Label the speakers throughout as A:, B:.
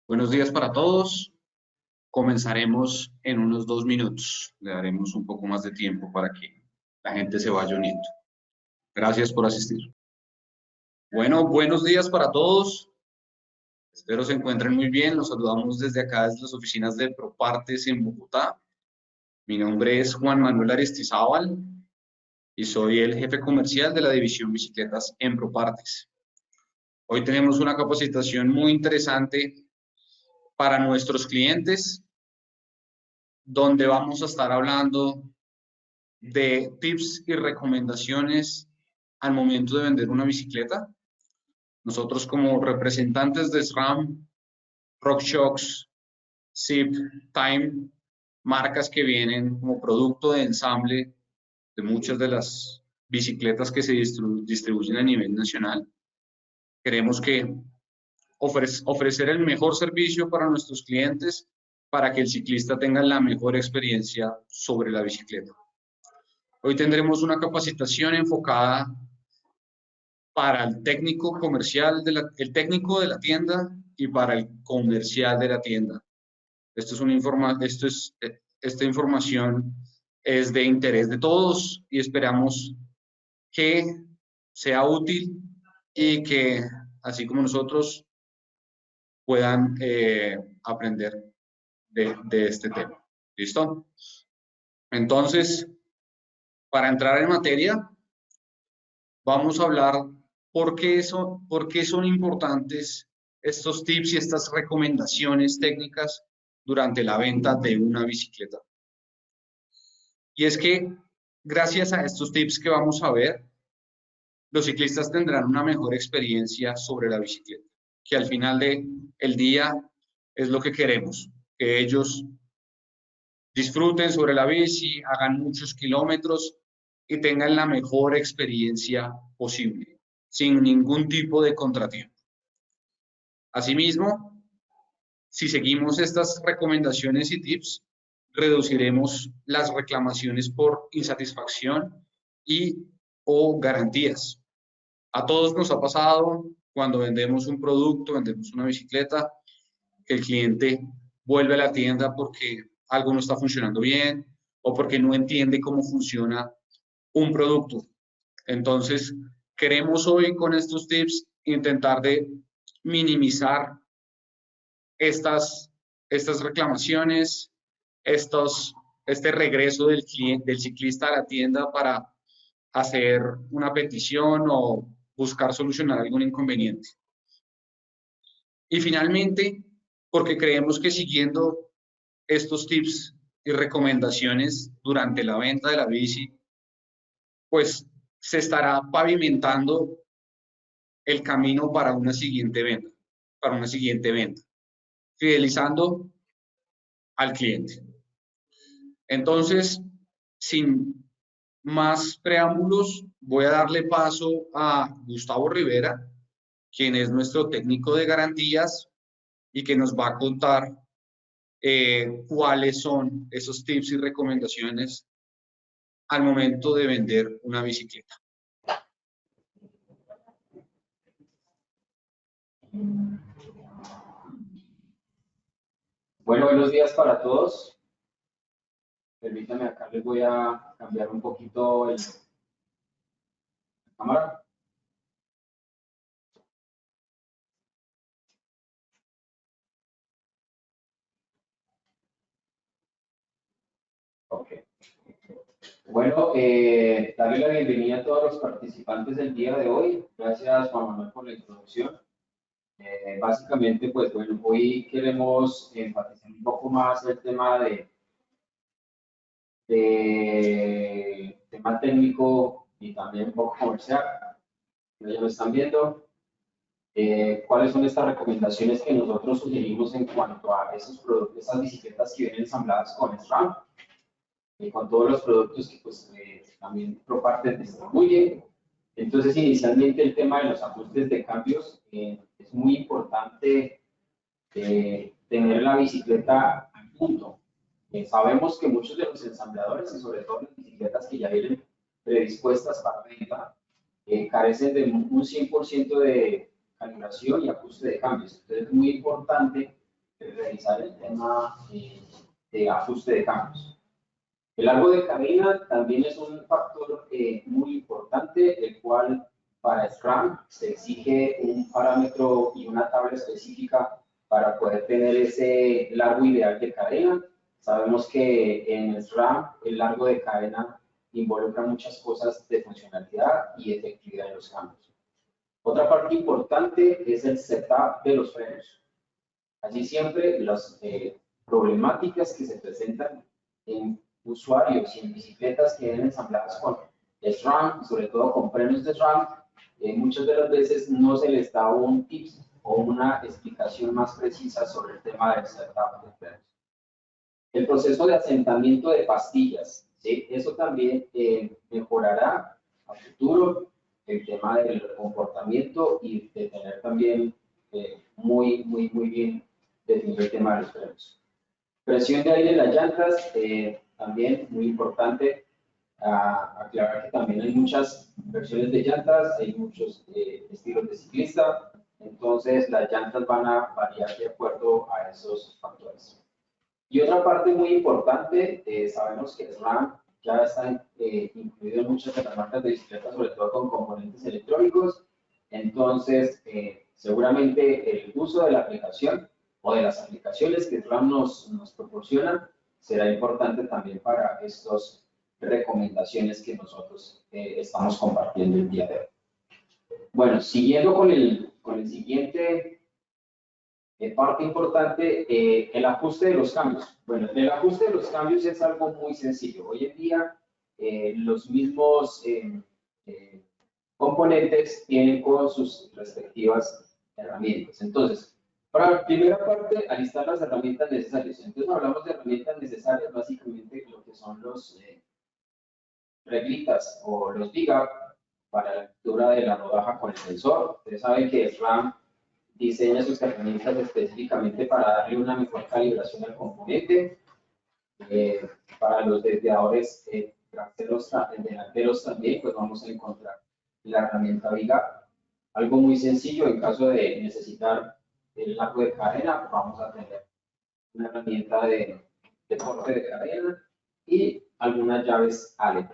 A: Buenos días para todos. Comenzaremos en unos 2 minutos. Le daremos un poco más de tiempo para que la gente se vaya uniendo. Gracias por asistir. Bueno, buenos días para todos. Espero se encuentren muy bien. Los saludamos desde acá, desde las oficinas de ProPartes en Bogotá. Mi nombre es Juan Manuel Aristizábal y soy el jefe comercial de la división bicicletas en ProPartes. Hoy tenemos una capacitación muy interesante para nuestros clientes, donde vamos a estar hablando de tips y recomendaciones al momento de vender una bicicleta. Nosotros como representantes de SRAM, RockShox, Zip, Time, marcas que vienen como producto de ensamble de muchas de las bicicletas que se distribuyen a nivel nacional. Queremos que ofrecer el mejor servicio para nuestros clientes para que el ciclista tenga la mejor experiencia sobre la bicicleta. Hoy tendremos una capacitación enfocada para el técnico comercial, el técnico de la tienda y para el comercial de la tienda. Esta información es de interés de todos y esperamos que sea útil y que, así como nosotros, puedan aprender de este tema. ¿Listo? Entonces, para entrar en materia, vamos a hablar por qué son importantes estos tips y estas recomendaciones técnicas durante la venta de una bicicleta. Y es que gracias a estos tips que vamos a ver, los ciclistas tendrán una mejor experiencia sobre la bicicleta, que al final del día es lo que queremos, que ellos disfruten sobre la bici, hagan muchos kilómetros y tengan la mejor experiencia posible, sin ningún tipo de contratiempo. Asimismo, si seguimos estas recomendaciones y tips, reduciremos las reclamaciones por insatisfacción y o garantías. A todos nos ha pasado cuando vendemos un producto, vendemos una bicicleta, que el cliente vuelve a la tienda porque algo no está funcionando bien o porque no entiende cómo funciona un producto. Entonces, queremos hoy con estos tips intentar de minimizar estas reclamaciones, este regreso del ciclista a la tienda para hacer una petición o buscar solucionar algún inconveniente. Y finalmente, porque creemos que siguiendo estos tips y recomendaciones durante la venta de la bici, pues se estará pavimentando el camino para una siguiente venta, fidelizando al cliente. Entonces, sin más preámbulos, voy a darle paso a Gustavo Rivera, quien es nuestro técnico de garantías y que nos va a contar cuáles son esos tips y recomendaciones al momento de vender una bicicleta.
B: Bueno, buenos días para todos. Permítanme, acá les voy a cambiar un poquito la cámara. Ok. Bueno, darle la bienvenida a todos los participantes del día de hoy. Gracias, Juan Manuel, por la introducción. Básicamente, pues bueno, hoy queremos enfatizar un poco más el tema tema técnico y también un poco comercial. Ya lo están viendo. ¿Cuáles son estas recomendaciones que nosotros sugerimos en cuanto a esos productos, esas bicicletas que vienen ensambladas con SRAM y con todos los productos que pues también ProPartes distribuye? Entonces, inicialmente el tema de los ajustes de cambios es muy importante tener la bicicleta al punto. Sabemos que muchos de los ensambladores y sobre todo las bicicletas que ya vienen predispuestas para venta carecen de un 100% de calibración y ajuste de cambios. Entonces es muy importante revisar el tema de ajuste de cambios. El largo de cadena también es un factor muy importante, el cual para Scrum se exige un parámetro y una tabla específica para poder tener ese largo ideal de cadena. Sabemos que en Scrum el largo de cadena involucra muchas cosas de funcionalidad y efectividad en los cambios. Otra parte importante es el setup de los frenos. Allí siempre las problemáticas que se presentan en usuarios y en bicicletas que vienen ensambladas con SRAM, sobre todo con frenos de SRAM, muchas de las veces no se les da un tips o una explicación más precisa sobre el tema del setup de frenos. El proceso de asentamiento de pastillas, ¿sí? Eso también mejorará a futuro el tema del comportamiento y de tener también muy bien definido el tema de los frenos. Presión de aire en las llantas, también muy importante aclarar que también hay muchas versiones de llantas, hay muchos estilos de ciclista, entonces las llantas van a variar de acuerdo a esos factores. Y otra parte muy importante, sabemos que SRAM ya está incluido en muchas de las marcas de bicicletas, sobre todo con componentes electrónicos, entonces seguramente el uso de la aplicación o de las aplicaciones que SRAM nos proporciona será importante también para estas recomendaciones que nosotros estamos compartiendo el día de hoy. Bueno, siguiendo con el siguiente parte importante, el ajuste de los cambios. Bueno, el ajuste de los cambios es algo muy sencillo. Hoy en día los mismos componentes tienen con sus respectivas herramientas. Entonces, para la primera parte, alistar las herramientas necesarias. Entonces, hablamos de herramientas necesarias, básicamente lo que son los reglitas o los VIGA para la lectura de la rodaja con el sensor. Ustedes saben que SRAM diseña sus herramientas específicamente para darle una mejor calibración al componente. Para los desviadores delanteros también, pues vamos a encontrar la herramienta VIGA. Algo muy sencillo, en caso de necesitar el largo de cadena, vamos a tener una herramienta de corte de cadena y algunas llaves Allen.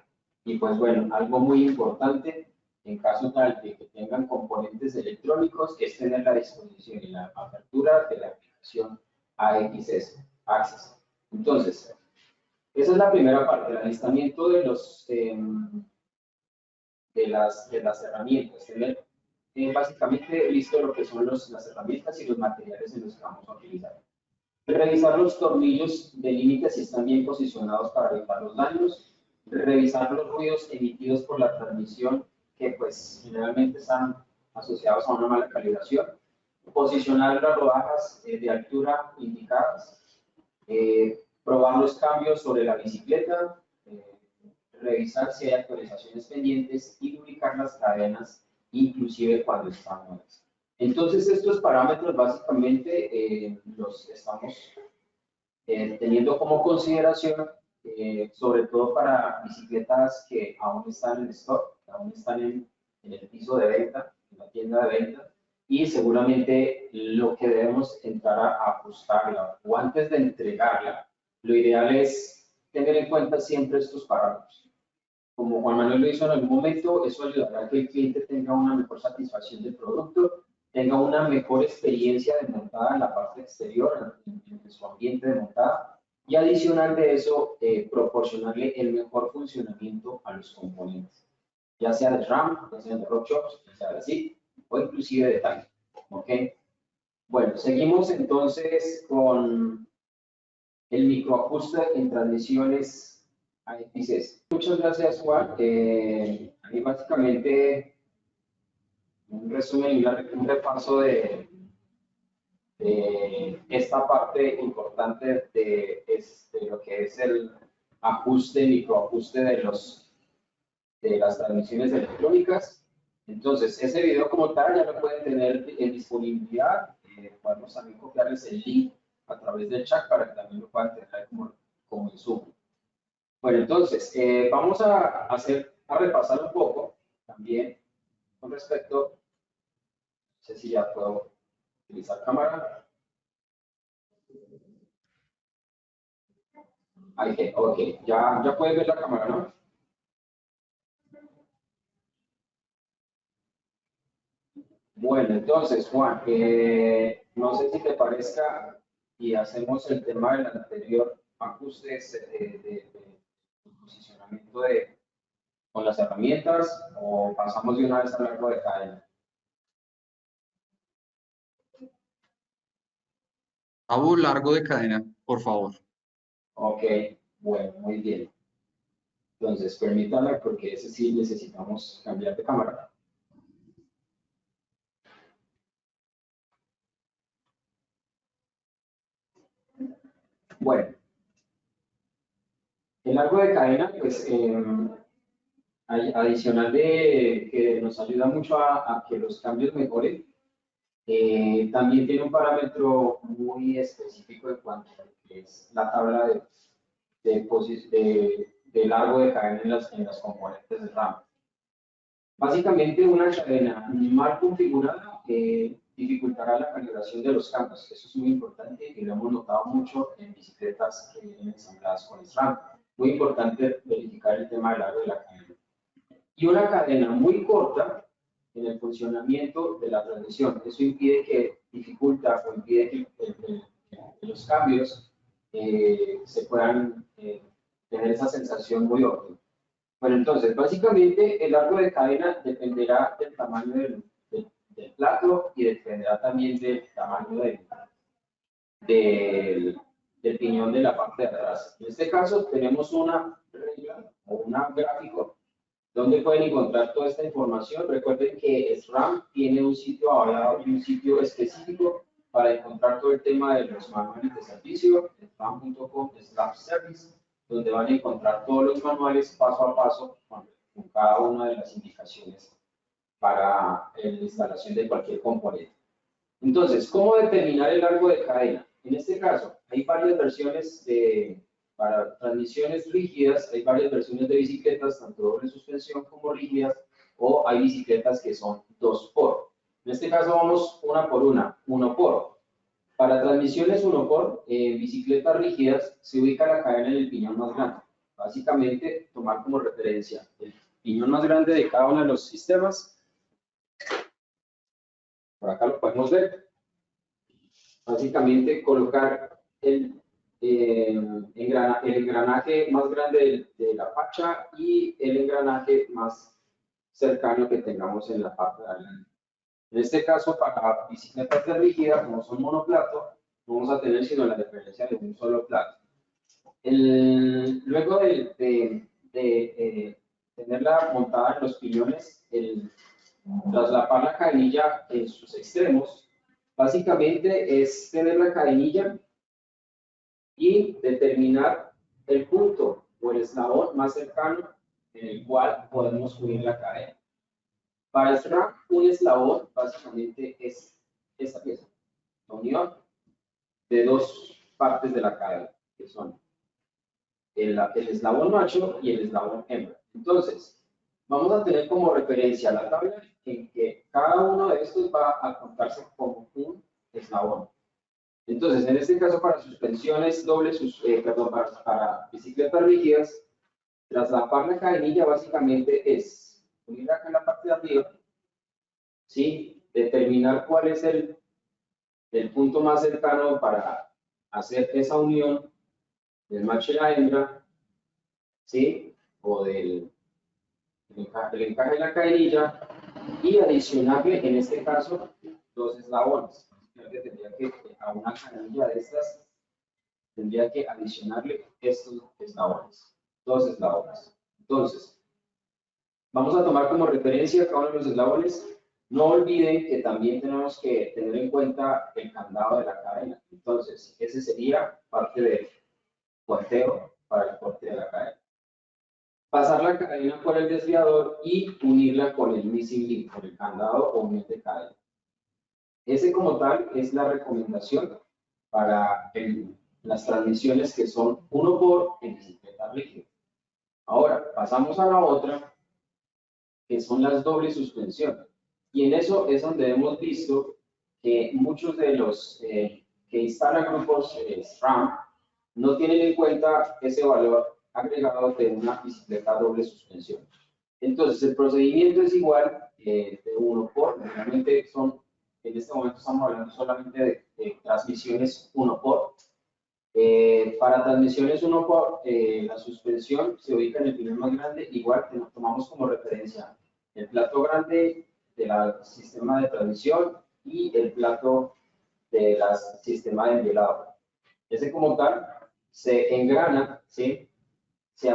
B: Y pues bueno, algo muy importante, en caso tal de que tengan componentes electrónicos, es tener la disposición y la apertura de la aplicación AXS, Access. Entonces, esa es la primera parte, el alistamiento de las herramientas. Tener básicamente listo lo que son las herramientas y los materiales en los que vamos a utilizar. Revisar los tornillos de límite si están bien posicionados para evitar los daños. Revisar los ruidos emitidos por la transmisión que pues generalmente están asociados a una mala calibración. Posicionar las rodajas de altura indicadas. Probar los cambios sobre la bicicleta. Revisar si hay actualizaciones pendientes y ubicar las cadenas inclusive cuando están nuevas. Entonces, estos parámetros básicamente los estamos teniendo como consideración, sobre todo para bicicletas que aún están en stock, que aún están en el piso de venta, en la tienda de venta, y seguramente lo que debemos entrar a ajustarla o antes de entregarla, lo ideal es tener en cuenta siempre estos parámetros. Como Juan Manuel lo hizo en algún momento, eso ayudará a que el cliente tenga una mejor satisfacción del producto, tenga una mejor experiencia de montada en la parte exterior, en su ambiente de montada, y adicional de eso, proporcionarle el mejor funcionamiento a los componentes, ya sea de RAM, ya sea de RockShox, ya sea de SIG, o inclusive de Time. ¿Ok? Bueno, seguimos entonces con el microajuste en transmisiones AXS. Muchas gracias, Juan. Ahí básicamente un resumen y un repaso de esta parte importante de lo que es el ajuste, microajuste de las transmisiones electrónicas. Entonces, ese video como tal ya lo pueden tener en disponibilidad. Podemos también copiarles el link a través del chat para que también lo puedan tener como en Zoom. Bueno, entonces, vamos a repasar un poco también con respecto, no sé si ya puedo utilizar cámara. Ok, ya puedes ver la cámara, ¿no? Bueno, entonces, Juan, no sé si te parezca y hacemos el tema del anterior ajuste de posicionamiento con las herramientas o pasamos de una vez al largo de cadena.
A: Hago largo de cadena, por favor.
B: Ok, bueno, muy bien. Entonces, permítame porque ese sí necesitamos cambiar de cámara. Bueno, el largo de cadena, pues, adicional de que nos ayuda mucho a que los cambios mejoren, también tiene un parámetro muy específico en cuanto a lo que es la tabla de largo de cadena en las componentes de RAM. Básicamente, una cadena mal configurada dificultará la calibración de los cambios. Eso es muy importante y lo hemos notado mucho en bicicletas que vienen ensambladas con SRAM. Muy importante verificar el tema del largo de la cadena. Y una cadena muy corta en el funcionamiento de la transmisión. Eso impide que dificulta o impide que los cambios se puedan tener esa sensación muy óptima. Bueno, entonces, básicamente el largo de cadena dependerá del tamaño del plato y dependerá también del tamaño del piñón de la parte de atrás. En este caso, tenemos una regla o un gráfico donde pueden encontrar toda esta información. Recuerden que SRAM tiene un sitio avalado y un sitio específico para encontrar todo el tema de los manuales de servicio, sram.com/service, donde van a encontrar todos los manuales paso a paso con cada una de las indicaciones para la instalación de cualquier componente. Entonces, ¿cómo determinar el largo de cadena? En este caso, hay varias versiones para transmisiones rígidas, hay varias versiones de bicicletas, tanto doble suspensión como rígidas, o hay bicicletas que son 2x. En este caso vamos una por una, 1x. Para transmisiones 1x, bicicletas rígidas, se ubica la cadena en el piñón más grande. Básicamente, tomar como referencia el piñón más grande de cada uno de los sistemas. Por acá lo podemos ver. Básicamente, colocar el engranaje más grande de la facha y el engranaje más cercano que tengamos en la parte de adelante. En este caso, para bicicletas de rígida, como son monoplato, no vamos a tener sino la diferencia de un solo plato. Luego de tenerla montada en los piñones, traslapar la cadenilla en sus extremos, básicamente es tener la cadenilla y determinar el punto o el eslabón más cercano en el cual podemos unir la cadena. Para SRAM, un eslabón básicamente es esta pieza, la unión de dos partes de la cadena, que son el eslabón macho y el eslabón hembra. Entonces, vamos a tener como referencia la tabla en que cada uno de estos va a contarse como un eslabón. Entonces, en este caso, para suspensiones para bicicletas rígidas, traslapar la cadenilla básicamente es unir acá en la parte de arriba, ¿sí? Determinar cuál es el punto más cercano para hacer esa unión del macho y la hembra, ¿sí? O del encaje de la cadenilla y adicionarle, en este caso, dos eslabones. Tendría que a una cadenilla de estas tendría que adicionarle estos eslabones, dos eslabones. Entonces, vamos a tomar como referencia cada uno de los eslabones. No olviden que también tenemos que tener en cuenta el candado de la cadena. Entonces, ese sería parte del puenteo para el corte de la cadena. Pasar la cadena por el desviador y unirla con el missing link, con el candado o unión de cadena. Ese como tal es la recomendación para las transmisiones que son 1x en bicicleta rígida. Ahora, pasamos a la otra, que son las dobles suspensiones. Y en eso es donde hemos visto que muchos de los que instala grupos SRAM no tienen en cuenta ese valor agregado de una bicicleta doble suspensión. Entonces, el procedimiento es igual de 1 por, realmente son, en este momento estamos hablando solamente de transmisiones 1 por. Para transmisiones 1 por, la suspensión se ubica en el pino más grande, igual que nos tomamos como referencia el plato grande del sistema de transmisión y el plato del sistema de envielado. Ese como tal se engrana, ¿sí? Se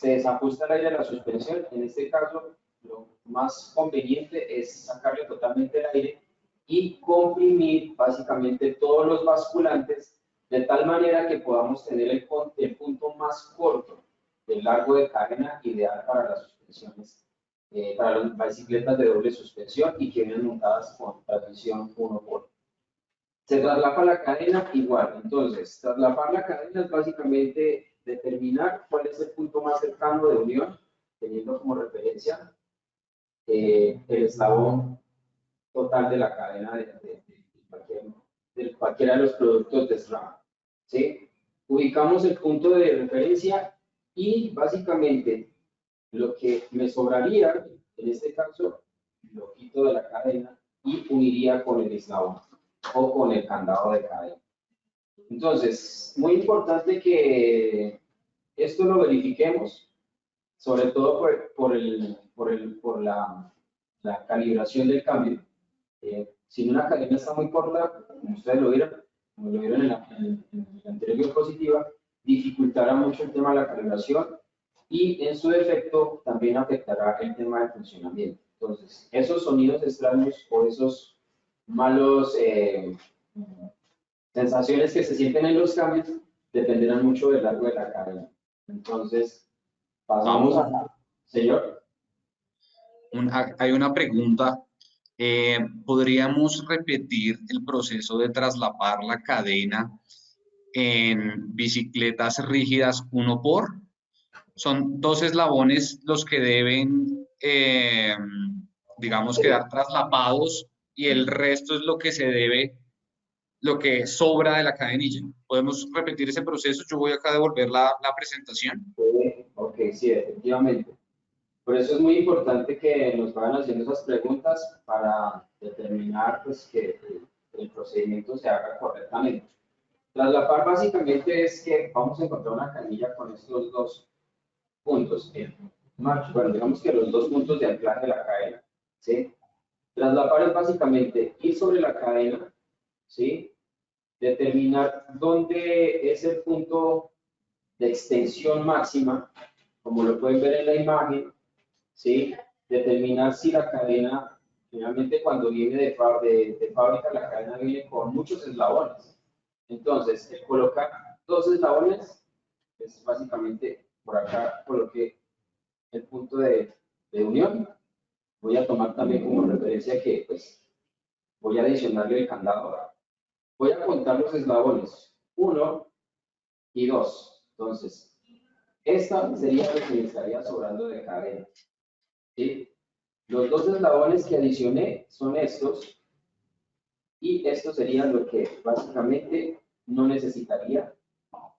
B: desajusta el aire de la suspensión. En este caso, lo más conveniente es sacarle totalmente el aire y comprimir básicamente todos los basculantes de tal manera que podamos tener el punto más corto del largo de cadena ideal para las suspensiones, para las bicicletas de doble suspensión y que vienen montadas con transmisión 1 por. Se traslapa la cadena igual. Entonces, traslapar la cadena es básicamente determinar cuál es el punto más cercano de unión, teniendo como referencia el eslabón total de la cadena de cualquiera de los productos de SRAM. ¿Sí? Ubicamos el punto de referencia y básicamente lo que me sobraría, en este caso, lo quito de la cadena y uniría con el eslabón o con el candado de cadena. Entonces, muy importante que esto lo verifiquemos, sobre todo por la calibración del cambio. Si una cadena está muy corta, como ustedes lo vieron, como lo vieron en la anterior diapositiva, dificultará mucho el tema de la calibración y en su defecto también afectará el tema del funcionamiento. Entonces, esos sonidos extraños o esos malos sensaciones que se sienten en los cambios dependerán mucho del largo de la cadena. Entonces, pasamos a... Señor.
A: Hay una pregunta. ¿Podríamos repetir el proceso de traslapar la cadena en bicicletas rígidas 1 por? Son 2 eslabones los que deben, digamos, quedar traslapados y el resto es lo que se debe, lo que sobra de la cadenilla. ¿Podemos repetir ese proceso? Yo voy acá a devolver la presentación.
B: Ok, sí, efectivamente. Por eso es muy importante que nos vayan haciendo esas preguntas para determinar pues, que el procedimiento se haga correctamente. Traslapar básicamente es que vamos a encontrar una canilla con estos 2 puntos. Bueno, digamos que los 2 puntos de anclaje de la cadena. ¿Sí? Traslapar es básicamente ir sobre la cadena, ¿sí? Determinar dónde es el punto de extensión máxima, como lo pueden ver en la imagen, ¿sí? Determinar si la cadena, finalmente cuando viene de fábrica, la cadena viene con muchos eslabones. Entonces, el colocar 2 eslabones es básicamente, por acá coloqué el punto de unión. Voy a tomar también como referencia que pues, voy a adicionarle el candado. Voy a contar los eslabones, 1 y 2. Entonces, esta sería lo que me estaría sobrando de cadena. ¿Sí? Los 2 eslabones que adicioné son estos, y esto sería lo que básicamente no necesitaría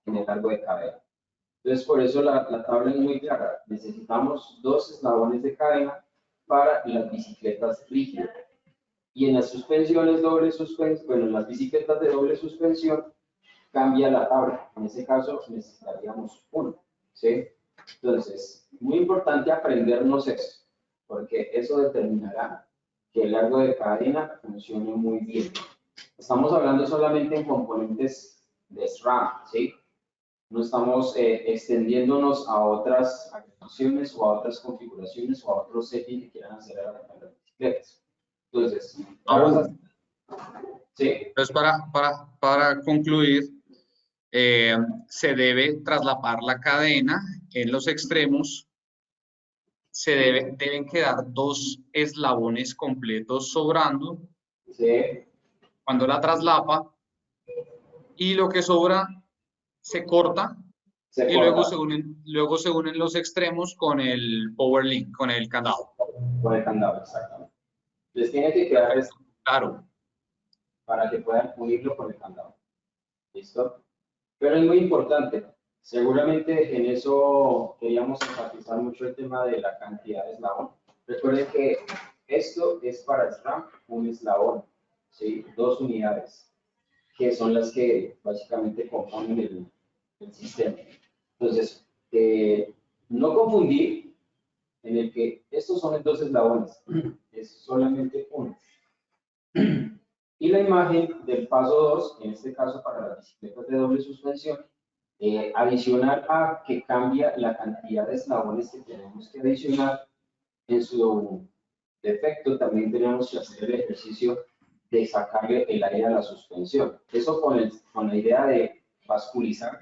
B: en el largo de cadena. Entonces, por eso la tabla es muy clara. Necesitamos 2 eslabones de cadena para las bicicletas rígidas. Y en las suspensiones doble suspensión, bueno, en las bicicletas de doble suspensión, cambia la tabla. En ese caso necesitaríamos 1. ¿Sí? Entonces, muy importante aprendernos eso, porque eso determinará que el largo de cadena funcione muy bien. Estamos hablando solamente en componentes de SRAM, ¿sí? No estamos extendiéndonos a otras aplicaciones o a otras configuraciones o a otros settings que quieran hacer a las bicicletas. Entonces, ¿sí?
A: Entonces, para concluir, se debe traslapar la cadena en los extremos, deben quedar 2 eslabones completos sobrando
B: Sí.
A: cuando la traslapa, y lo que sobra se corta y luego se unen los extremos con el power link, con el candado.
B: Con el candado, exactamente. Les tiene que quedar
A: Claro.
B: para que puedan unirlo con el candado. ¿Listo? Pero es muy importante. Seguramente en eso queríamos enfatizar mucho el tema de la cantidad de eslabón. Recuerden que esto es para SRAM un eslabón, ¿sí? 2 unidades, que son las que básicamente componen el sistema. Entonces, no confundir en el que estos son 2 eslabones, es solamente uno. Y la imagen del paso 2, en este caso para las bicicletas de doble suspensión, adicional a que cambia la cantidad de eslabones que tenemos que adicionar, en su defecto también tenemos que hacer el ejercicio de sacarle el aire a la suspensión. Eso con la idea de vasculizar,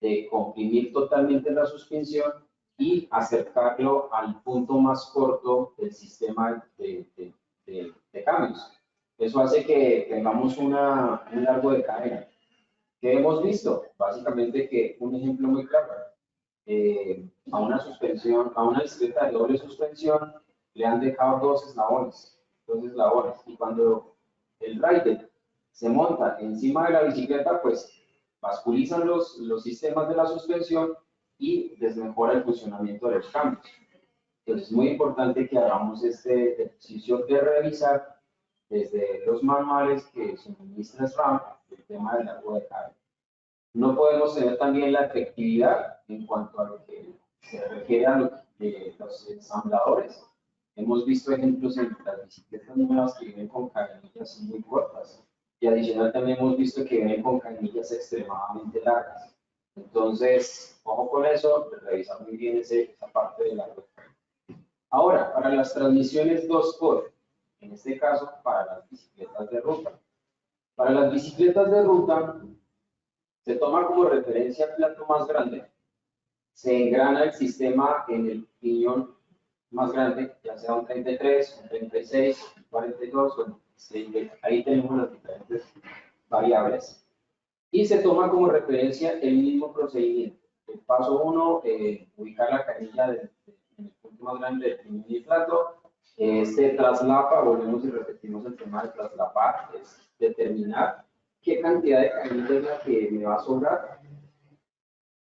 B: de comprimir totalmente la suspensión y acercarlo al punto más corto del sistema de cambios. Eso hace que tengamos un largo de cadena. ¿Qué hemos visto? Básicamente que un ejemplo muy claro, a una suspensión, a una bicicleta de doble suspensión le han dejado 2 eslabones, y cuando el rider se monta encima de la bicicleta, pues vasculizan los sistemas de la suspensión y desmejora el funcionamiento de los cambios. Entonces es muy importante que hagamos este ejercicio de revisar desde los manuales que suministra SRAM el tema del largo de carga. No podemos tener también la efectividad en cuanto a lo que se refiere a los ensambladores. Hemos visto ejemplos en las bicicletas nuevas que vienen con cadenillas muy cortas y adicional también hemos visto que vienen con cadenillas extremadamente largas. Entonces, ojo con eso, revisar muy bien esa parte de largo de carga. Ahora, para las transmisiones 2x, en este caso para las bicicletas de ruta. Para las bicicletas de ruta, se toma como referencia el plato más grande, se engrana el sistema en el piñón más grande, ya sea un 33, un 36, un 42, bueno, ahí tenemos las diferentes variables. Y se toma como referencia el mismo procedimiento. El paso 1, ubicar la canilla en el punto más grande del piñón y plato. Se traslapa, volvemos y repetimos el tema de traslapar, es determinar qué cantidad de canilla es la que me va a sobrar. En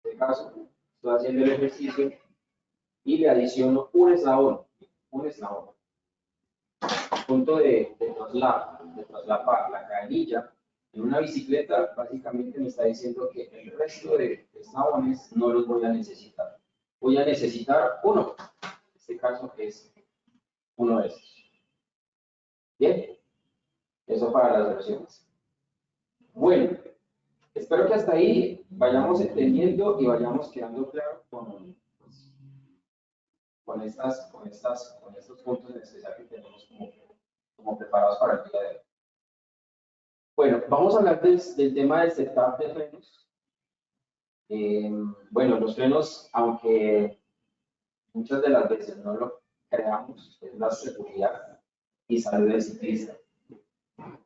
B: este caso, estoy haciendo el ejercicio y le adiciono un eslabón. Punto de traslapar la canilla en una bicicleta, básicamente me está diciendo que el resto de eslabones no los voy a necesitar. Voy a necesitar uno. En este caso es uno de estos. Bien, eso para las versiones. Bueno, espero que hasta ahí vayamos entendiendo y vayamos quedando claro con estos puntos en especial que tenemos como preparados para el día de hoy. Bueno, vamos a hablar del tema del setup de frenos. Bueno, los frenos, aunque muchas de las veces no lo creamos, es la seguridad y salud del ciclista.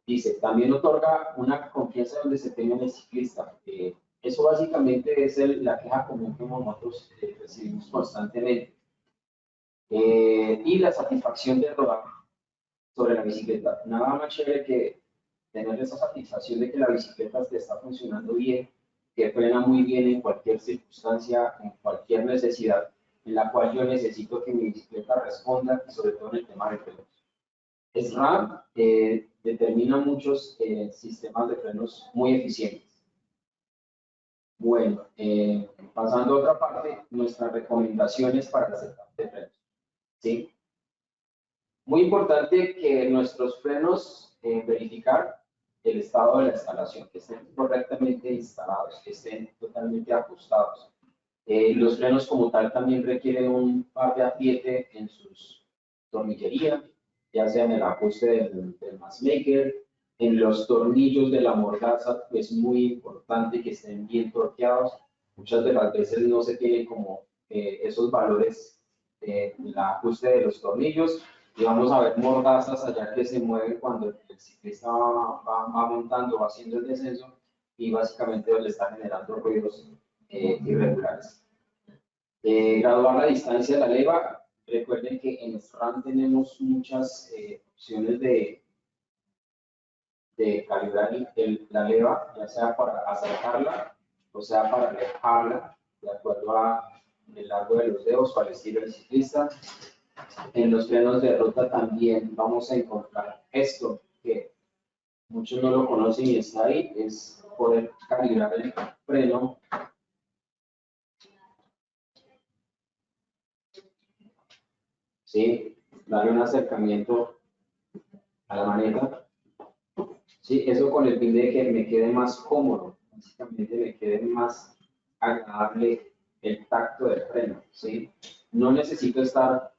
B: Dice, también otorga una confianza en el desempeño del ciclista. Eso básicamente es la queja común que nosotros recibimos constantemente. Y la satisfacción de rodar sobre la bicicleta. Nada más chévere que tener esa satisfacción de que la bicicleta te está funcionando bien, que frena muy bien en cualquier circunstancia, en cualquier necesidad en la cual yo necesito que mi bicicleta responda, y sobre todo en el tema de frenos. SRAM determina muchos sistemas de frenos muy eficientes. Bueno, pasando a otra parte, nuestras recomendaciones para el setup de frenos. ¿Sí? Muy importante que nuestros frenos verificar el estado de la instalación, que estén correctamente instalados, que estén totalmente ajustados. Los frenos como tal también requieren un par de apriete en sus tornillería, ya sea en el ajuste del massmaker, en los tornillos de la mordaza, es muy importante que estén bien torqueados. Muchas de las veces no se tienen como esos valores el ajuste de los tornillos, y vamos a ver mordazas allá que se mueven cuando el ciclista va montando, va haciendo el descenso, y básicamente le está generando ruidos irregulares. Graduar la distancia de la leva. Recuerden que en SRAM tenemos muchas opciones de de calibrar la leva, ya sea para acercarla o sea para alejarla, de acuerdo a el largo de los dedos para el estilo del ciclista. En los frenos de ruta también vamos a encontrar esto, que muchos no lo conocen y está ahí, es poder calibrar el freno. ¿Sí? Darle un acercamiento a la maneta. ¿Sí? Eso con el fin de que me quede más cómodo, básicamente me quede más agradable el tacto del freno. ¿Sí? No necesito estar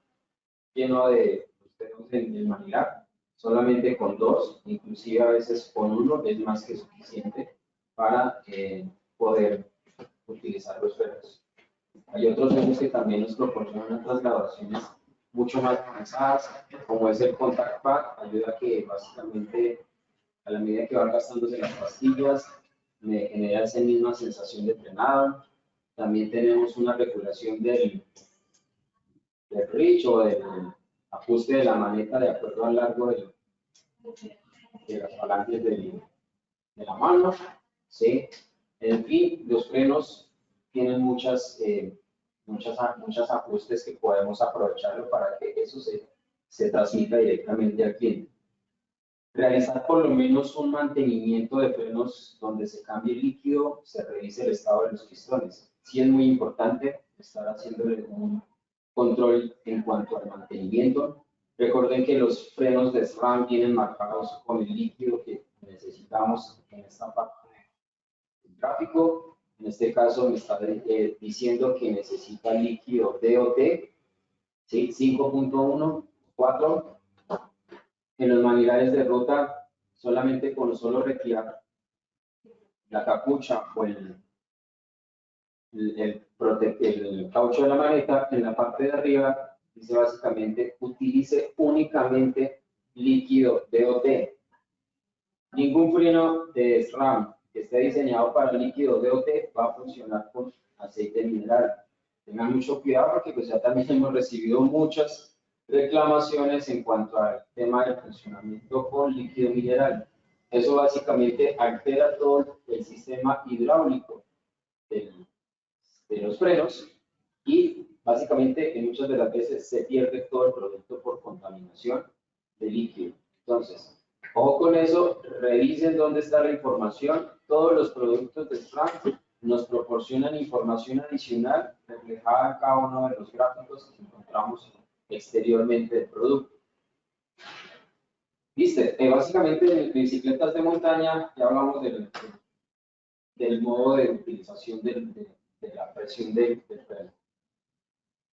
B: lleno de dedos en el manilar, solamente con dos, inclusive a veces con uno es más que suficiente para poder utilizar los frenos. Hay otros frenos que también nos proporcionan otras graduaciones mucho más avanzadas, como es el Contact Pad, ayuda a que básicamente a la medida que van gastándose las pastillas, me genera esa misma sensación de frenado. También tenemos una regulación del reach o del ajuste de la maneta de acuerdo al largo de las falanges de la mano. ¿Sí? En fin, los frenos tienen muchos ajustes que podemos aprovecharlo para que eso se transmita directamente al cliente. Realizar por lo menos un mantenimiento de frenos donde se cambie el líquido, se revise el estado de los pistones. Sí es muy importante estar haciéndole un control en cuanto al mantenimiento. Recuerden que los frenos de SRAM vienen marcados con el líquido que necesitamos en esta parte del gráfico. En este caso me está diciendo que necesita líquido DOT, ¿sí? 5.1, 4. En los manilares de ruta, solamente con solo retirar la capucha o el caucho de la maneta, en la parte de arriba dice básicamente utilice únicamente líquido DOT. Ningún freno de SRAM que esté diseñado para líquido DOT va a funcionar con aceite mineral. Tengan mucho cuidado porque pues ya también hemos recibido muchas reclamaciones en cuanto al tema del funcionamiento con líquido mineral. Eso básicamente altera todo el sistema hidráulico de los frenos y básicamente en muchas de las veces se pierde todo el producto por contaminación de líquido. Entonces, ojo con eso, revisen dónde está la información. Todos los productos de SRAM nos proporcionan información adicional reflejada en cada uno de los gráficos que encontramos exteriormente del producto. ¿Viste? Básicamente en bicicletas de montaña ya hablamos del modo de utilización de la presión del freno.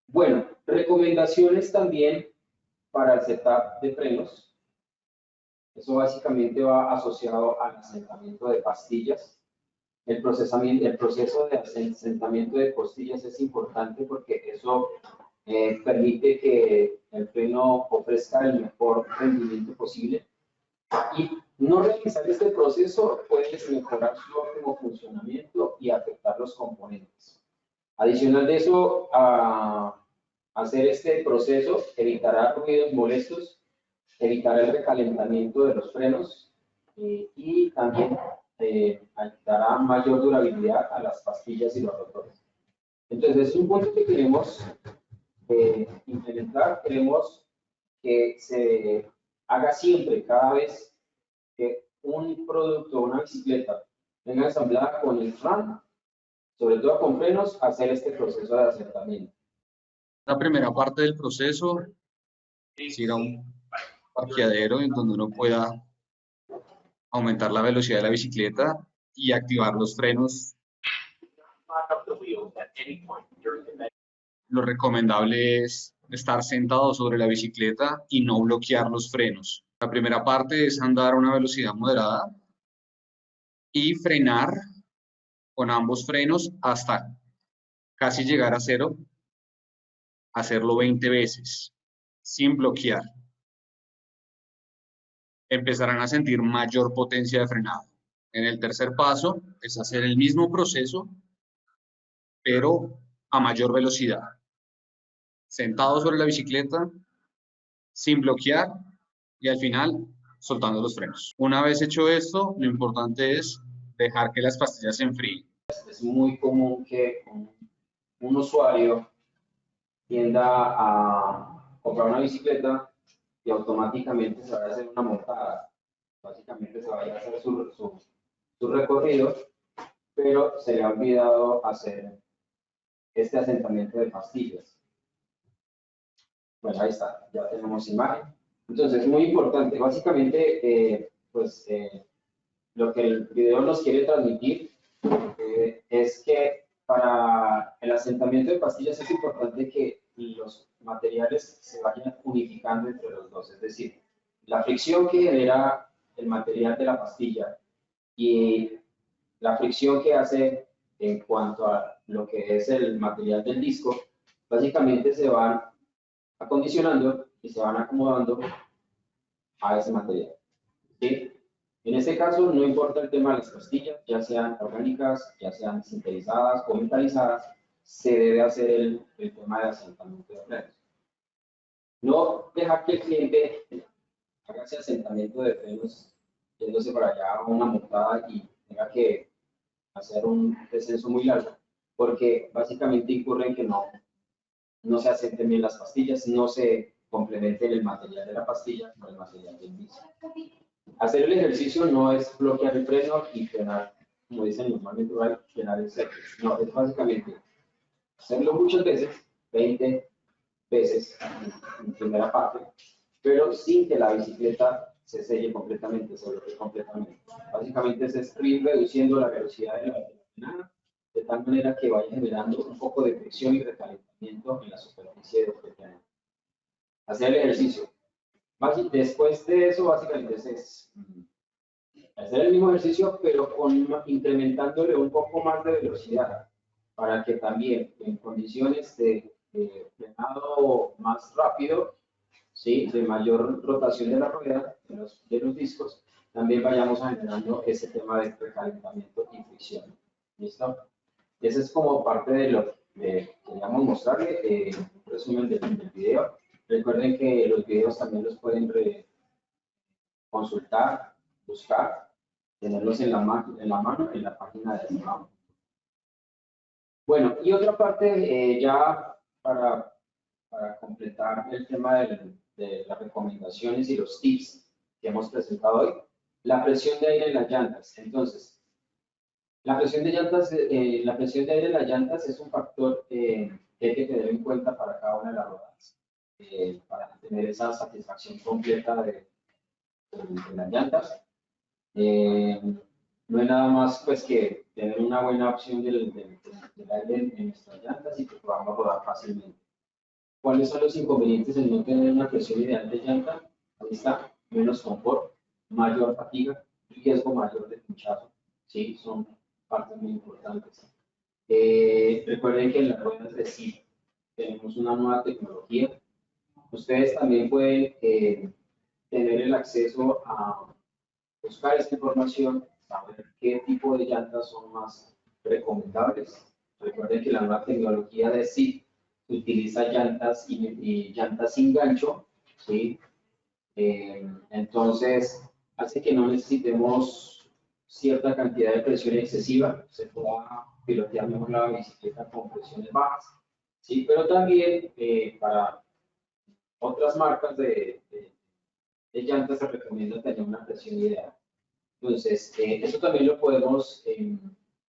B: Bueno, recomendaciones también para el setup de frenos. Eso básicamente va asociado al asentamiento de pastillas. El proceso de asentamiento de pastillas es importante porque eso permite que el freno ofrezca el mejor rendimiento posible. Y no realizar este proceso puede mejorar su óptimo funcionamiento y afectar los componentes. Adicional de eso, hacer este proceso evitará ruidos molestos, evitará el recalentamiento de los frenos y también dará mayor durabilidad a las pastillas y los rotores. Entonces, es un punto que queremos implementar, queremos que se haga siempre, cada vez que un producto, una bicicleta, venga ensamblada con el SRAM, sobre todo con frenos, hacer este proceso de asentamiento.
A: La primera parte del proceso es ir a un parqueadero en donde uno pueda aumentar la velocidad de la bicicleta y activar los frenos. Lo recomendable es estar sentado sobre la bicicleta y no bloquear los frenos. La primera parte es andar a una velocidad moderada y frenar con ambos frenos hasta casi llegar a cero, hacerlo 20 veces sin bloquear. Empezarán a sentir mayor potencia de frenado. En el tercer paso es hacer el mismo proceso, pero a mayor velocidad. Sentado sobre la bicicleta, sin bloquear, y al final soltando los frenos. Una vez hecho esto, lo importante es dejar que las pastillas se enfríen.
B: Es muy común que un usuario tienda a comprar una bicicleta y automáticamente se vaya a hacer una montada. Básicamente se vaya a hacer su recorrido, pero se le ha olvidado hacer este asentamiento de pastillas. Bueno, ahí está, ya tenemos imagen. Entonces, es muy importante. Básicamente, lo que el video nos quiere transmitir es que para el asentamiento de pastillas es importante que los materiales se vayan unificando entre los dos. Es decir, la fricción que genera el material de la pastilla y la fricción que hace en cuanto a lo que es el material del disco, básicamente se van acondicionando y se van acomodando a ese material. ¿Sí? En este caso, no importa el tema de las pastillas, ya sean orgánicas, ya sean sintetizadas o metalizadas, se debe hacer el tema de asentamiento de frenos. No dejar que el cliente haga ese asentamiento de frenos yéndose para allá a una montada y tenga que hacer un descenso muy largo, porque básicamente incurre en que no se asenten bien las pastillas, no se complementen el material de la pastilla con el material del disco. Hacer el ejercicio no es bloquear el freno y frenar, como dicen normalmente, frenar el seco. No, es básicamente hacerlo muchas veces, 20 veces en primera parte, pero sin que la bicicleta se selle completamente, se bloquee completamente. Básicamente es ir reduciendo la velocidad de la frenada de tal manera que vaya generando un poco de fricción y recalentamiento en la superficie de frenado. Hacer el ejercicio. Después de eso, básicamente es hacer el mismo ejercicio, pero incrementándole un poco más de velocidad, para que también en condiciones de frenado más rápido, ¿sí? De mayor rotación de la rueda, de los discos, también vayamos generando ese tema de recalentamiento y fricción. ¿Listo? Ese es como parte de lo que queríamos mostrarle, un resumen del video. Recuerden que los videos también los pueden consultar, buscar, tenerlos en la mano, en la página de Smart. Bueno, y otra parte, ya para completar el tema de las recomendaciones y los tips que hemos presentado hoy, la presión de aire en las llantas. Entonces, la presión de aire en las llantas es un factor que hay que tener en cuenta para cada una de las rodadas, para tener esa satisfacción completa de las llantas. No hay nada más pues que tener una buena opción del aire en nuestras llantas y que podamos rodar fácilmente. ¿Cuáles son los inconvenientes en no tener una presión ideal de llanta? Ahí está, menos confort, mayor fatiga, riesgo mayor de pinchazo. Sí, son partes muy importantes. Recuerden que en las ruedas de SIP tenemos una nueva tecnología. Ustedes también pueden tener el acceso a buscar esta información, saber qué tipo de llantas son más recomendables. Recuerden que la nueva tecnología de SIP utiliza llantas y llantas sin gancho, ¿sí? Entonces, hace que no necesitemos cierta cantidad de presión excesiva, se pueda pilotear mejor la bicicleta con presiones bajas, ¿sí? Pero también para otras marcas de llantas se recomienda tener una presión ideal. Entonces, eso también lo podemos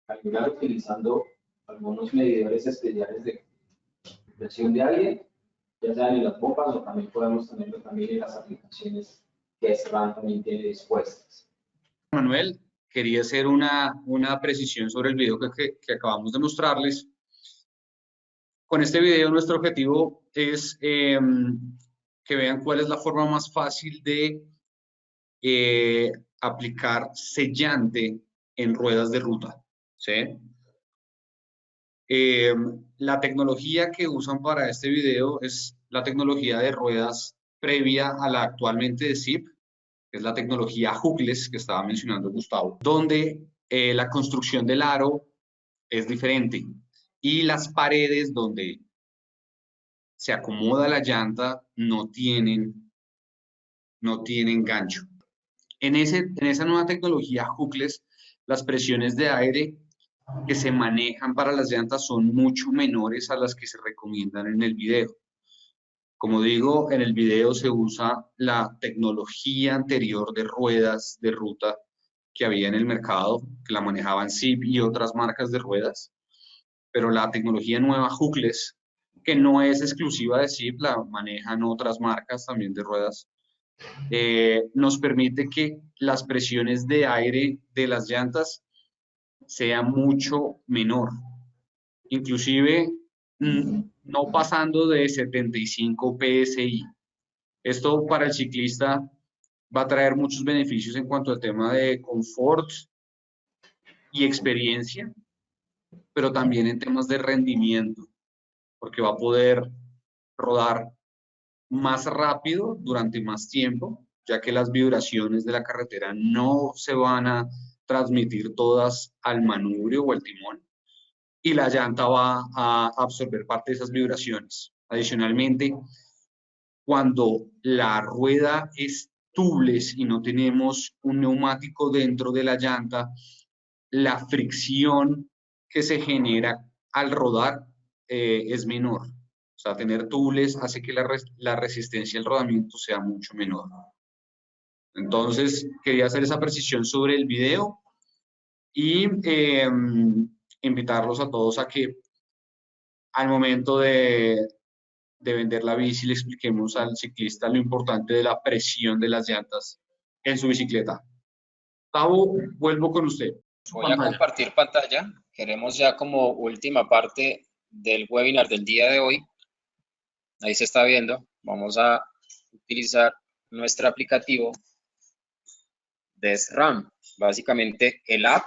B: calcular utilizando algunos medidores especiales de presión de aire, ya sean en las bombas o también podemos tenerlo también en las aplicaciones que SRAM también tiene dispuestas.
A: Manuel, quería hacer una precisión sobre el video que acabamos de mostrarles. Con este video nuestro objetivo es que vean cuál es la forma más fácil de aplicar sellante en ruedas de ruta, ¿sí? La tecnología que usan para este video es la tecnología de ruedas previa a la actualmente de SIP, que es la tecnología hookless que estaba mencionando Gustavo, donde la construcción del aro es diferente y las paredes donde se acomoda la llanta no tienen gancho. En esa nueva tecnología hookless, las presiones de aire que se manejan para las llantas son mucho menores a las que se recomiendan en el video. Como digo, en el video se usa la tecnología anterior de ruedas de ruta que había en el mercado, que la manejaban Zip y otras marcas de ruedas, pero la tecnología nueva hookless, que no es exclusiva de Zip, la manejan otras marcas también de ruedas, nos permite que las presiones de aire de las llantas sea mucho menor, inclusive no pasando de 75 PSI. Esto para el ciclista va a traer muchos beneficios en cuanto al tema de confort y experiencia, pero también en temas de rendimiento, porque va a poder rodar más rápido durante más tiempo, ya que las vibraciones de la carretera no se van a transmitir todas al manubrio o al timón, y la llanta va a absorber parte de esas vibraciones. Adicionalmente, cuando la rueda es tubeless y no tenemos un neumático dentro de la llanta, la fricción que se genera al rodar es menor. O sea, tener tubeless hace que la resistencia al rodamiento sea mucho menor. Entonces, quería hacer esa precisión sobre el video y invitarlos a todos a que al momento de vender la bici le expliquemos al ciclista lo importante de la presión de las llantas en su bicicleta. Tavo, vuelvo con usted.
C: Voy a compartir pantalla. Queremos ya como última parte del webinar del día de hoy. Ahí se está viendo. Vamos a utilizar nuestro aplicativo de SRAM. Básicamente el app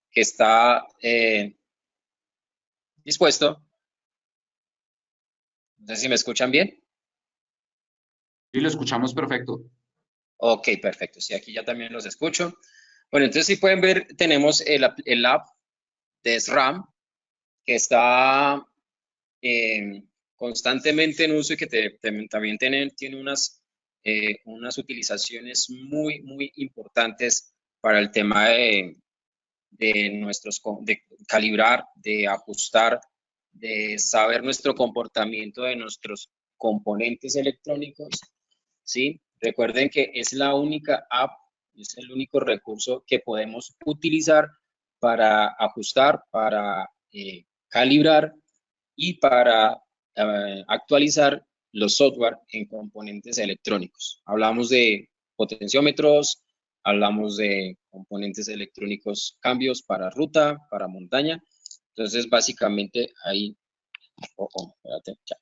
C: que está dispuesto. No sé si me escuchan bien.
A: Sí, lo escuchamos perfecto.
C: Ok, perfecto. Sí, aquí ya también los escucho. Bueno, entonces si pueden ver, tenemos el app de SRAM que está constantemente en uso y que también tiene unas utilizaciones muy importantes para el tema de calibrar, de ajustar, de saber nuestro comportamiento de nuestros componentes electrónicos, ¿sí? Recuerden que es la única app, es el único recurso que podemos utilizar para ajustar, para calibrar y para actualizar los software en componentes electrónicos. Hablamos de potenciómetros, hablamos de componentes electrónicos, cambios para ruta, para montaña. Entonces, básicamente ahí, espérate, ya.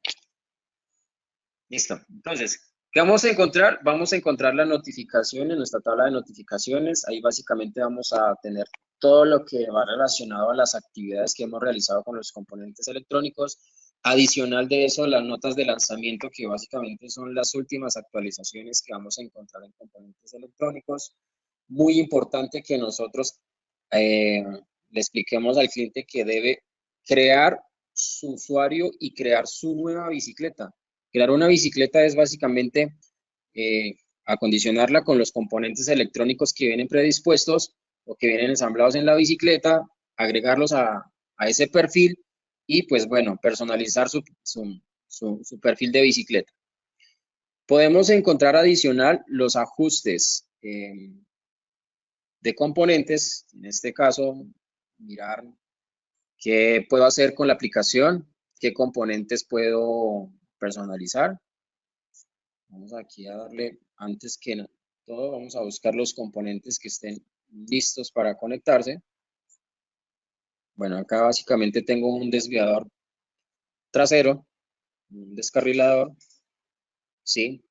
C: Listo. Entonces, ¿qué vamos a encontrar? Vamos a encontrar la notificación en nuestra tabla de notificaciones. Ahí básicamente vamos a tener todo lo que va relacionado a las actividades que hemos realizado con los componentes electrónicos. Adicional de eso, las notas de lanzamiento, que básicamente son las últimas actualizaciones que vamos a encontrar en componentes electrónicos. Muy importante que nosotros le expliquemos al cliente que debe crear su usuario y crear su nueva bicicleta. Crear una bicicleta es básicamente acondicionarla con los componentes electrónicos que vienen predispuestos o que vienen ensamblados en la bicicleta, agregarlos a ese perfil y pues bueno, personalizar su perfil de bicicleta. Podemos encontrar adicional los ajustes de componentes, en este caso mirar qué puedo hacer con la aplicación, qué componentes puedo personalizar. Vamos aquí a darle, antes que todo, vamos a buscar los componentes que estén listos para conectarse. Bueno, acá básicamente tengo un desviador trasero, un descarrilador, ¿sí?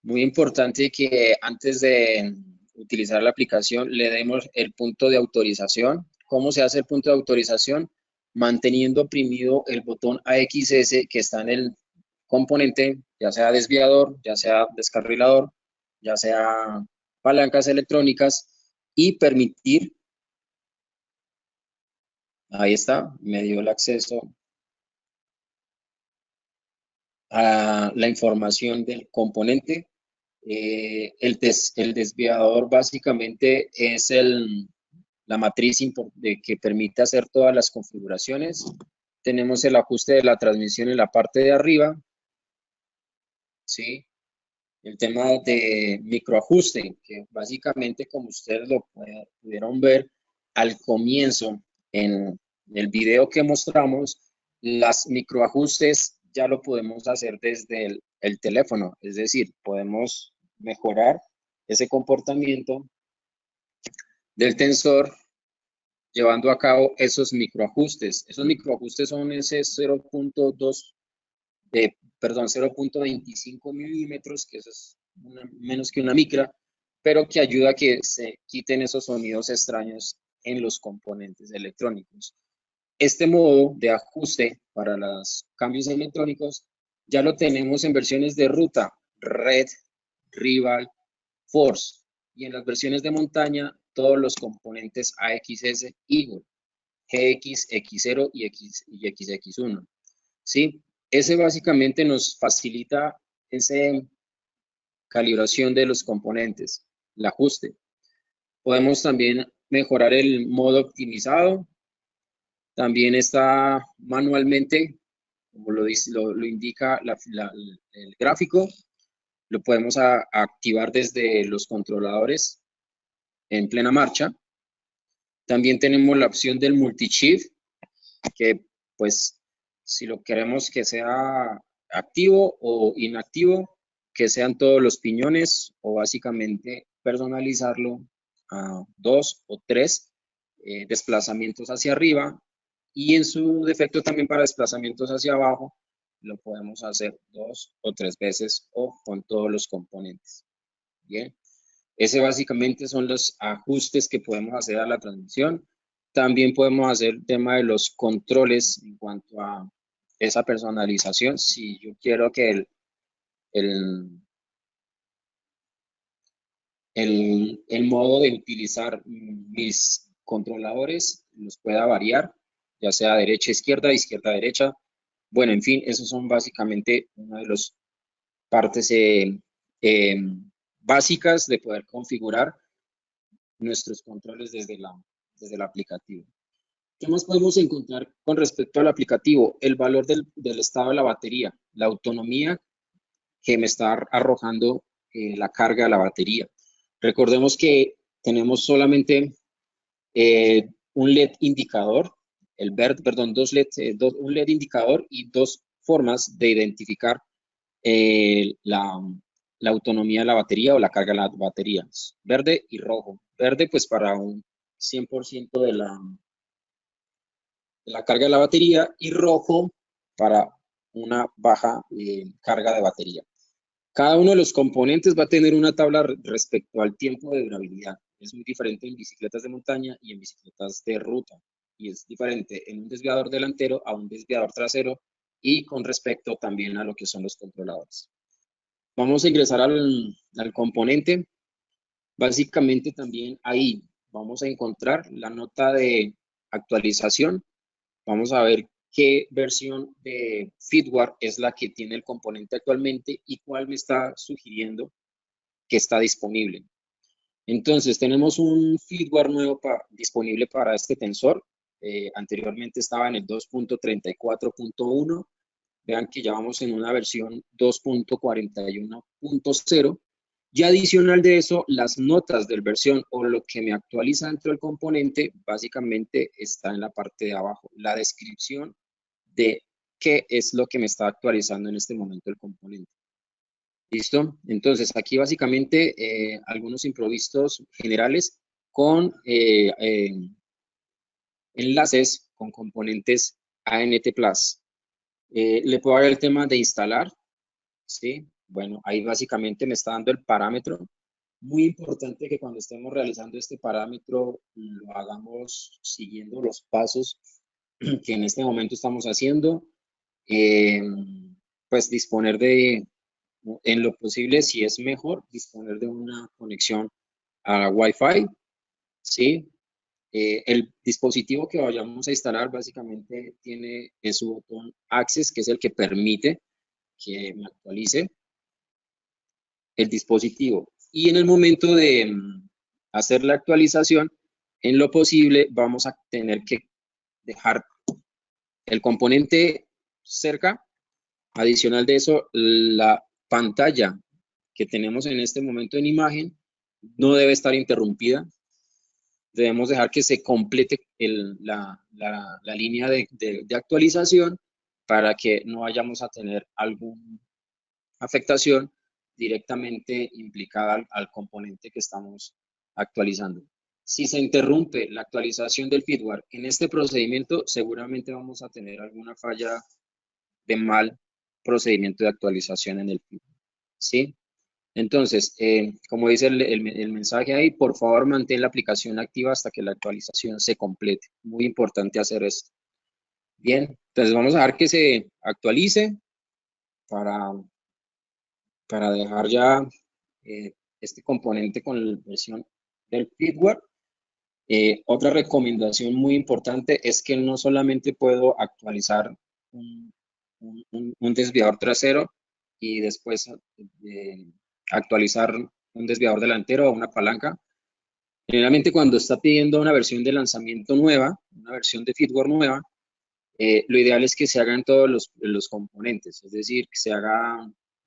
C: Muy importante que antes de utilizar la aplicación le demos el punto de autorización. ¿Cómo se hace el punto de autorización? Manteniendo oprimido el botón AXS que está en el componente, ya sea desviador, ya sea descarrilador, ya sea palancas electrónicas y permitir, ahí está, me dio el acceso a la información del componente El desviador básicamente es la matriz que permite hacer todas las configuraciones. Tenemos el ajuste de la transmisión en la parte de arriba, ¿sí? El tema de microajuste, que básicamente, como ustedes lo pudieron ver al comienzo en el video que mostramos, las microajustes ya lo podemos hacer desde el teléfono, es decir, podemos mejorar ese comportamiento del tensor llevando a cabo esos microajustes. Esos microajustes son ese 0.25 milímetros, que eso es menos que una micra, pero que ayuda a que se quiten esos sonidos extraños en los componentes electrónicos. Este modo de ajuste para los cambios electrónicos ya lo tenemos en versiones de ruta, Red, Rival, Force, y en las versiones de montaña todos los componentes AXS, Eagle, GX, X0 y XX1. ¿Sí? Ese básicamente nos facilita esa calibración de los componentes, el ajuste. Podemos también mejorar el modo optimizado. También está manualmente, como lo indica el gráfico, lo podemos activar desde los controladores en plena marcha. También tenemos la opción del multi-chip, que pues si lo queremos que sea activo o inactivo, que sean todos los piñones, o básicamente personalizarlo a 2 o 3 desplazamientos hacia arriba, y en su defecto también para desplazamientos hacia abajo lo podemos hacer 2 o 3 veces o con todos los componentes. Bien, ese básicamente son los ajustes que podemos hacer a la transmisión. También podemos hacer el tema de los controles en cuanto a esa personalización. Si yo quiero que el modo de utilizar mis controladores los pueda variar, ya sea derecha, izquierda, izquierda, derecha. Bueno, en fin, esos son básicamente una de las partes básicas de poder configurar nuestros controles desde el aplicativo. ¿Qué más podemos encontrar con respecto al aplicativo? El valor del estado de la batería, la autonomía que me está arrojando la carga de la batería. Recordemos que tenemos solamente un LED indicador, un LED indicador y dos formas de identificar la autonomía de la batería o la carga de la batería, verde y rojo. Verde pues para un 100% de la carga de la batería, y rojo para una baja carga de batería. Cada uno de los componentes va a tener una tabla respecto al tiempo de durabilidad. Es muy diferente en bicicletas de montaña y en bicicletas de ruta. Y es diferente en un desviador delantero a un desviador trasero, y con respecto también a lo que son los controladores. Vamos a ingresar al componente. Básicamente también ahí vamos a encontrar la nota de actualización. Vamos a ver qué versión de firmware es la que tiene el componente actualmente y cuál me está sugiriendo que está disponible. Entonces, tenemos un firmware nuevo disponible para este tensor. Anteriormente estaba en el 2.34.1. Vean que ya vamos en una versión 2.41.0. Y adicional de eso, las notas de versión o lo que me actualiza dentro del componente, básicamente está en la parte de abajo. La descripción de qué es lo que me está actualizando en este momento el componente. ¿Listo? Entonces, aquí básicamente algunos imprevistos generales con enlaces con componentes ANT+. Le puedo dar el tema de instalar, ¿sí? Bueno, ahí básicamente me está dando el parámetro. Muy importante que cuando estemos realizando este parámetro lo hagamos siguiendo los pasos que en este momento estamos haciendo. Pues disponer de, en lo posible, si es mejor, disponer de una conexión a Wi-Fi, ¿sí? El dispositivo que vayamos a instalar básicamente tiene su botón Access, que es el que permite que me actualice. el dispositivo. Y en el momento de hacer la actualización, en lo posible vamos a tener que dejar el componente cerca. Adicional de eso, la pantalla que tenemos en este momento en imagen no debe estar interrumpida. Debemos dejar que se complete la línea de actualización para que no vayamos a tener alguna afectación directamente implicada al componente que estamos actualizando. Si se interrumpe la actualización del firmware en este procedimiento, seguramente vamos a tener alguna falla de mal procedimiento de actualización en el firmware, ¿sí? Entonces, como dice el mensaje ahí, por favor mantén la aplicación activa hasta que la actualización se complete. Muy importante hacer esto. Bien, entonces vamos a dejar que se actualice para dejar ya este componente con la versión del firmware. Otra recomendación muy importante es que no solamente puedo actualizar un desviador trasero y después actualizar un desviador delantero o una palanca. Generalmente cuando está pidiendo una versión de lanzamiento nueva, una versión de firmware nueva, lo ideal es que se hagan todos los componentes, es decir, que se haga,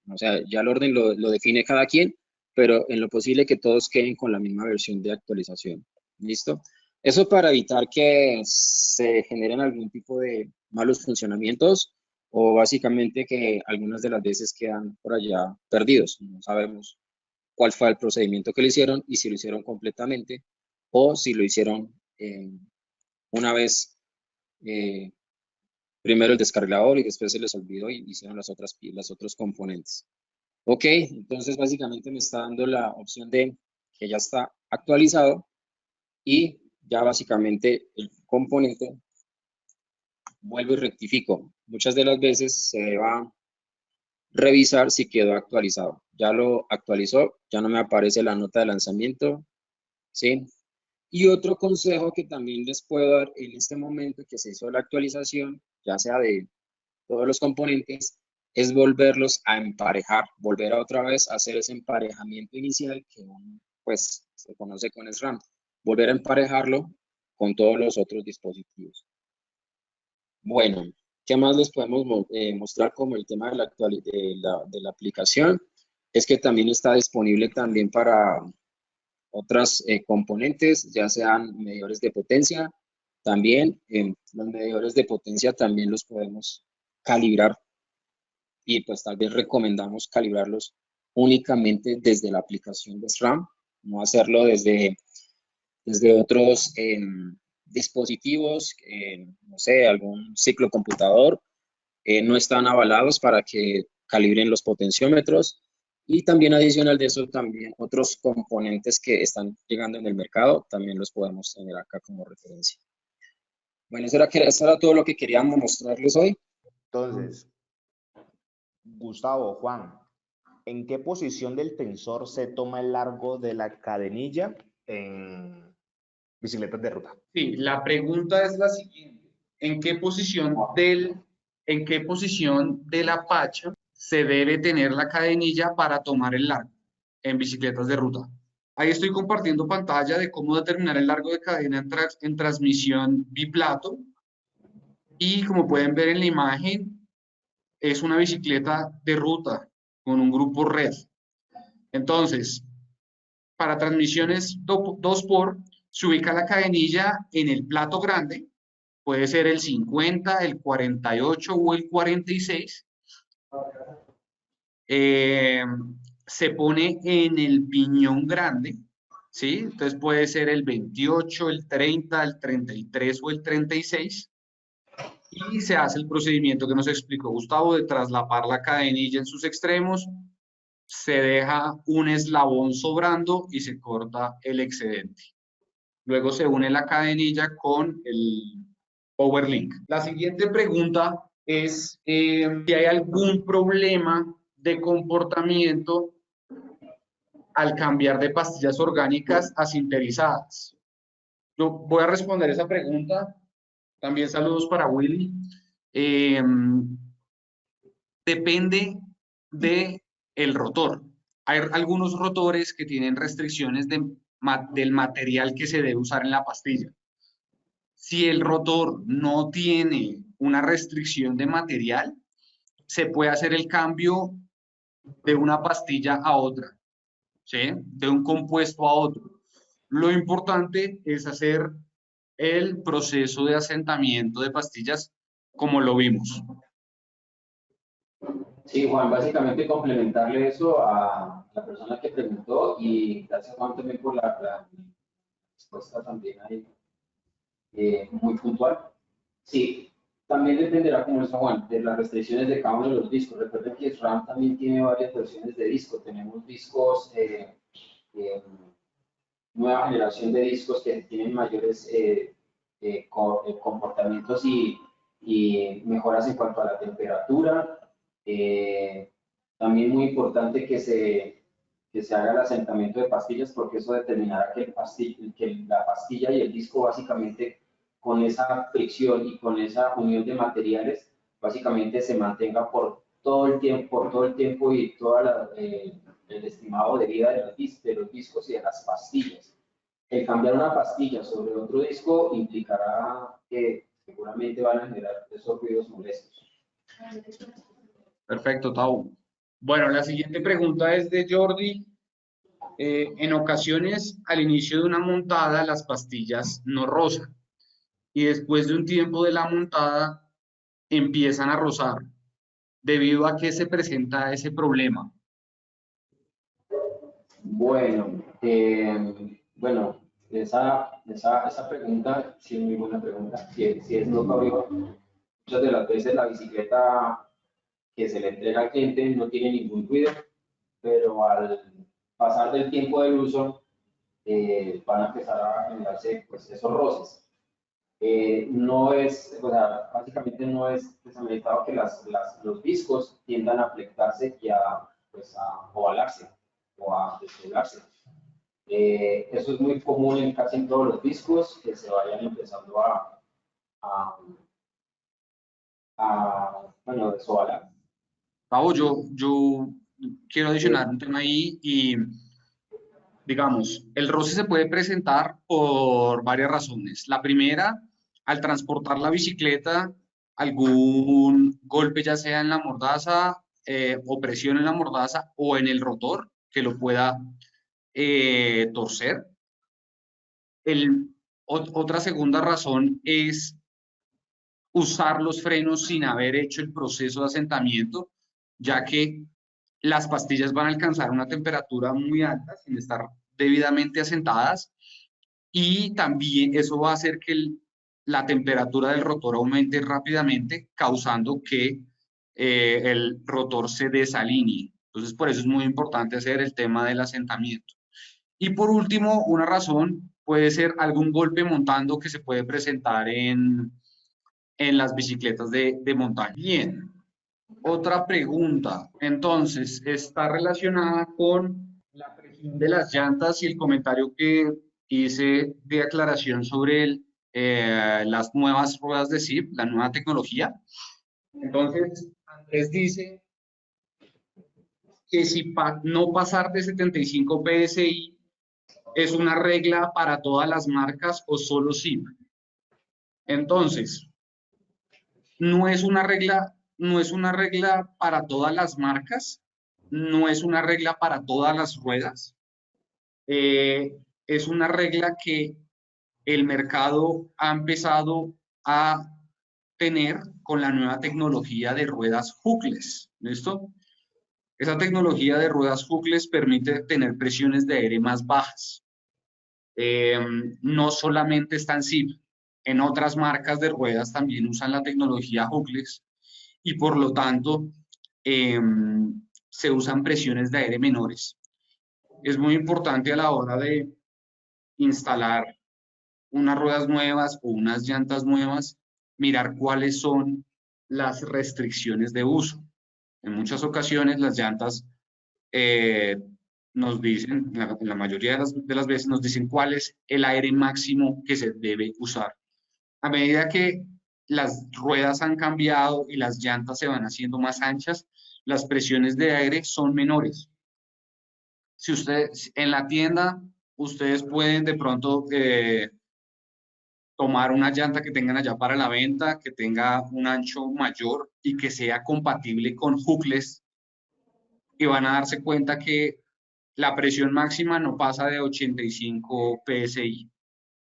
C: o sea, ya el orden lo define cada quien, pero en lo posible que todos queden con la misma versión de actualización. ¿Listo? Eso para evitar que se generen algún tipo de malos funcionamientos o básicamente que algunas de las veces quedan por allá perdidos. No sabemos cuál fue el procedimiento que le hicieron y si lo hicieron completamente o si lo hicieron una vez primero el descargador y después se les olvidó y hicieron los otros componentes. Ok, entonces básicamente me está dando la opción de que ya está actualizado y ya básicamente el componente, vuelvo y rectifico. Muchas de las veces se va a revisar si quedó actualizado. Ya lo actualizó, ya no me aparece la nota de lanzamiento, ¿sí? Y otro consejo que también les puedo dar en este momento que se hizo la actualización, ya sea de todos los componentes, es volverlos a emparejar, volver a otra vez a hacer ese emparejamiento inicial que pues se conoce con SRAM, volver a emparejarlo con todos los otros dispositivos. Bueno, ¿qué más les podemos mostrar como el tema de la aplicación? Es que también está disponible también para otras componentes, ya sean medidores de potencia, también los medidores de potencia también los podemos calibrar y pues tal vez recomendamos calibrarlos únicamente desde la aplicación de SRAM, no hacerlo desde otros dispositivos, no sé, algún ciclo computador, no están avalados para que calibren los potenciómetros y también adicional de eso también otros componentes que están llegando en el mercado también los podemos tener acá como referencia. Bueno, eso era todo lo que queríamos mostrarles hoy.
D: Entonces, Gustavo, Juan, ¿en qué posición del tensor se toma el largo de la cadenilla en bicicletas de ruta?
A: Sí, la pregunta es la siguiente. ¿En qué posición de la pacha se debe tener la cadenilla para tomar el largo en bicicletas de ruta? Ahí estoy compartiendo pantalla de cómo determinar el largo de cadena en transmisión biplato. Y como pueden ver en la imagen, es una bicicleta de ruta con un grupo red. Entonces, para transmisiones 2x, se ubica la cadenilla en el plato grande, puede ser el 50, el 48 o el 46. Se pone en el piñón grande, ¿sí? Entonces puede ser el 28, el 30, el 33 o el 36. Y se hace el procedimiento que nos explicó Gustavo de traslapar la cadenilla en sus extremos, se deja un eslabón sobrando y se corta el excedente. Luego se une la cadenilla con el powerlink. La siguiente pregunta es si hay algún problema de comportamiento al cambiar de pastillas orgánicas a sinterizadas. Yo voy a responder esa pregunta. También saludos para Willy. Depende del rotor. Hay algunos rotores que tienen restricciones del material que se debe usar en la pastilla. Si el rotor no tiene una restricción de material, se puede hacer el cambio de una pastilla a otra, ¿sí? De un compuesto a otro. Lo importante es hacer el proceso de asentamiento de pastillas como lo vimos.
B: Sí, Juan, básicamente complementarle eso a la persona que preguntó y gracias Juan también por la respuesta también ahí, muy puntual. Sí, también dependerá, como dice Juan, de las restricciones de cada uno de los discos. Recuerden que SRAM también tiene varias versiones de disco. Tenemos discos, nueva generación de discos que tienen mayores comportamientos y mejoras en cuanto a la temperatura. También muy importante que se haga el asentamiento de pastillas porque eso determinará que la pastilla y el disco básicamente con esa fricción y con esa unión de materiales básicamente se mantenga por todo el tiempo y toda el estimado de vida de los discos y de las pastillas. El cambiar una pastilla sobre otro disco implicará que seguramente van a generar esos ruidos molestos.
A: Perfecto, Tau. Bueno, la siguiente pregunta es de Jordi. En ocasiones, al inicio de una montada, las pastillas no rozan y después de un tiempo de la montada empiezan a rozar. ¿Debido a qué se presenta ese problema?
B: Bueno, esa pregunta sí es muy buena pregunta. Si es notorio, muchas de las veces la bicicleta que se le entrega al cliente no tiene ningún ruido, pero al pasar del tiempo del uso van a empezar a generarse pues, esos roces. No es, o sea, básicamente no es desameritado que los discos tiendan a flectarse y pues, a ovalarse o a desplegarse. Eso es muy común en casi en todos los discos que se vayan empezando bueno, desovalar.
A: Tau, yo quiero adicionar un tema ahí y, digamos, el roce se puede presentar por varias razones. La primera, al transportar la bicicleta, algún golpe ya sea en la mordaza o presión en la mordaza o en el rotor que lo pueda torcer. Otra segunda razón es usar los frenos sin haber hecho el proceso de asentamiento, ya que las pastillas van a alcanzar una temperatura muy alta sin estar debidamente asentadas y también eso va a hacer que la temperatura del rotor aumente rápidamente, causando que el rotor se desalinee. Entonces, por eso es muy importante hacer el tema del asentamiento. Y por último, una razón puede ser algún golpe montando que se puede presentar en las bicicletas de montaña. Bien, otra pregunta. Entonces, está relacionada con la presión de las llantas y el comentario que hice de aclaración sobre las nuevas ruedas de ZIP, la nueva tecnología. Entonces, Andrés dice que si no pasar de 75 PSI es una regla para todas las marcas o solo ZIP. Entonces, no es una regla para todas las marcas, no es una regla para todas las ruedas. Es una regla que el mercado ha empezado a tener con la nueva tecnología de ruedas hookless. ¿Listo? Esa tecnología de ruedas hookless permite tener presiones de aire más bajas. No solamente está en ZIP, en otras marcas de ruedas también usan la tecnología hookless y por lo tanto se usan presiones de aire menores. Es muy importante a la hora de instalar unas ruedas nuevas o unas llantas nuevas, mirar cuáles son las restricciones de uso. En muchas ocasiones las llantas nos dicen, en la mayoría de las veces nos dicen cuál es el aire máximo que se debe usar. A medida que las ruedas han cambiado y las llantas se van haciendo más anchas, las presiones de aire son menores. Si ustedes en la tienda, ustedes pueden de pronto tomar una llanta que tengan allá para la venta, que tenga un ancho mayor y que sea compatible con hookless, y van a darse cuenta que la presión máxima no pasa de 85 psi.